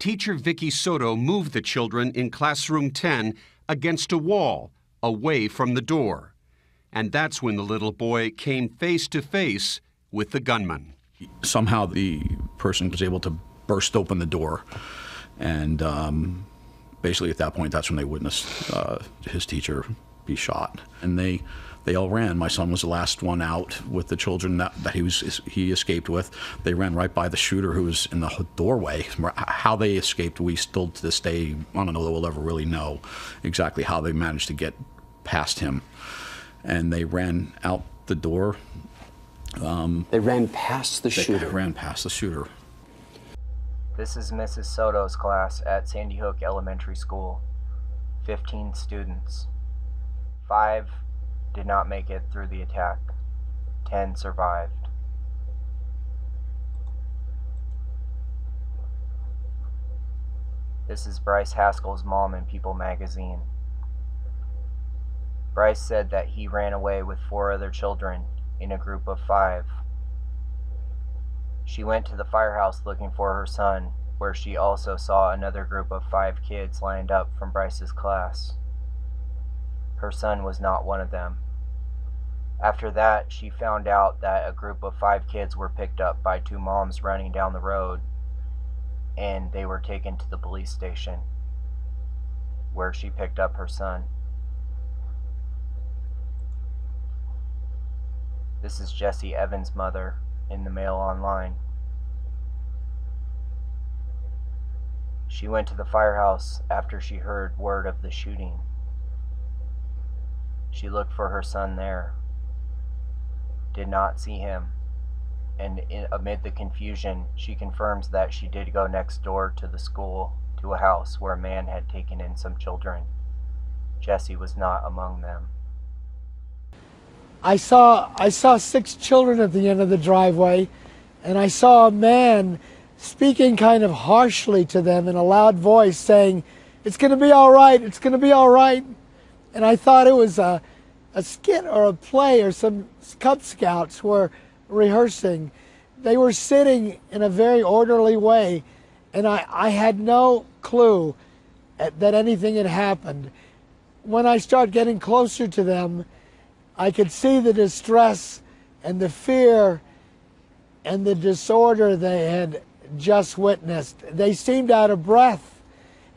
teacher Vicki Soto moved the children in classroom 10 against a wall, away from the door. And that's when the little boy came face to face with the gunman. Somehow the person was able to burst open the door, and basically at that point, that's when they witnessed his teacher be shot. And they all ran. My son was the last one out with the children that he escaped with. They ran right by the shooter who was in the doorway. How they escaped, we still to this day, I don't know that we'll ever really know exactly how they managed to get past him. And they ran out the door. They ran past the shooter. They ran past the shooter. This is Mrs. Soto's class at Sandy Hook Elementary School. 15 students. 5 did not make it through the attack. 10 survived. This is Bryce Haskell's mom in People magazine. Bryce said that he ran away with 4 other children in a group of 5. She went to the firehouse looking for her son, where she also saw another group of 5 kids lined up from Bryce's class. Her son was not one of them. After that, she found out that a group of 5 kids were picked up by 2 moms running down the road, and they were taken to the police station, where she picked up her son. This is Jesse Evans' mother in the Mail Online. She went to the firehouse after she heard word of the shooting. She looked for her son there, did not see him, and amid the confusion, she confirms that she did go next door to the school to a house where a man had taken in some children. Jesse was not among them. I saw 6 children at the end of the driveway, and I saw a man speaking kind of harshly to them in a loud voice, saying, "It's going to be all right, it's going to be all right." And I thought it was a skit or a play, or some Cub Scouts were rehearsing. They were sitting in a very orderly way, and I had no clue that anything had happened. When I started getting closer to them, I could see the distress and the fear and the disorder they had just witnessed. They seemed out of breath,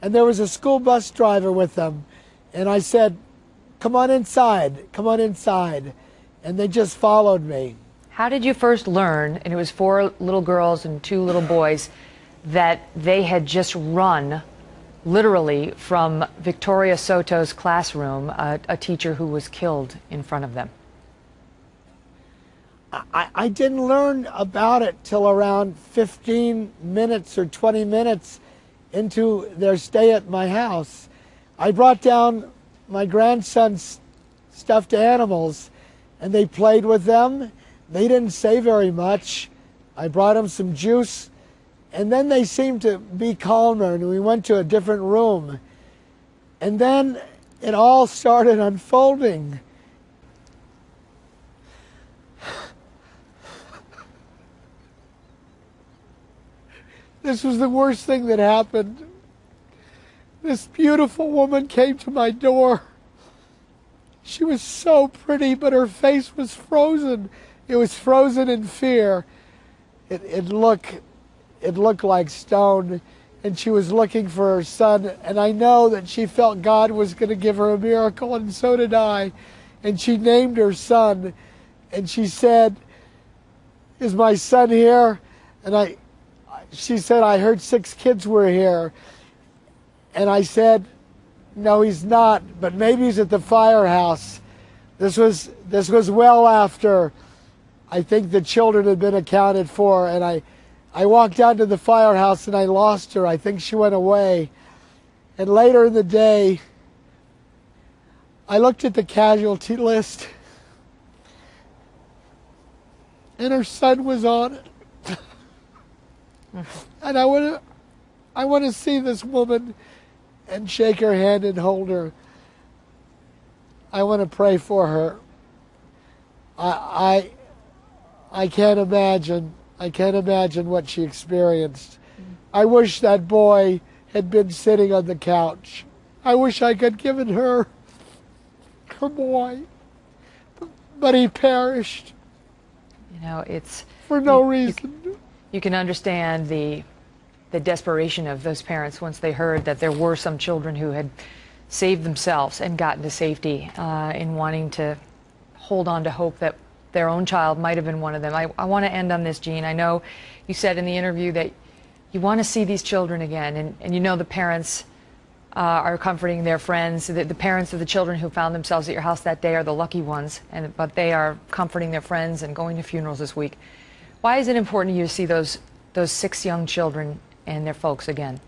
and there was a school bus driver with them, and I said, "Come on inside, come on inside," and they just followed me. How did you first learn, and it was 4 little girls and 2 little boys, that they had just run literally from Victoria Soto's classroom, a teacher who was killed in front of them? I didn't learn about it till around 15 minutes or 20 minutes into their stay at my house. I brought down my grandson's stuffed animals, and they played with them. They didn't say very much. I brought them some juice, and then they seemed to be calmer, and we went to a different room. And then it all started unfolding. This was the worst thing that happened. This beautiful woman came to my door. She was so pretty, but her face was frozen. It was frozen in fear. It looked like stone, and she was looking for her son, and I know that she felt God was going to give her a miracle, and so did I. And she named her son, and she said, "Is my son here?" And she said, "I heard 6 kids were here." And I said, "No, he's not, but maybe he's at the firehouse." This was well after I think the children had been accounted for, and I walked down to the firehouse and I lost her. I think she went away. And later in the day, I looked at the casualty list, and her son was on it. And I want to see this woman and shake her hand and hold her. I want to pray for her. I can't imagine. I can't imagine what she experienced. I wish that boy had been sitting on the couch. I wish I could have given her boy, but he perished. You know, it's for no reason. You can understand the desperation of those parents once they heard that there were some children who had saved themselves and gotten to safety in wanting to hold on to hope that their own child might have been one of them. I want to end on this, Jean. I know you said in the interview that you want to see these children again, and you know the parents are comforting their friends. The parents of the children who found themselves at your house that day are the lucky ones, but they are comforting their friends and going to funerals this week. Why is it important to you to see those 6 young children and their folks again?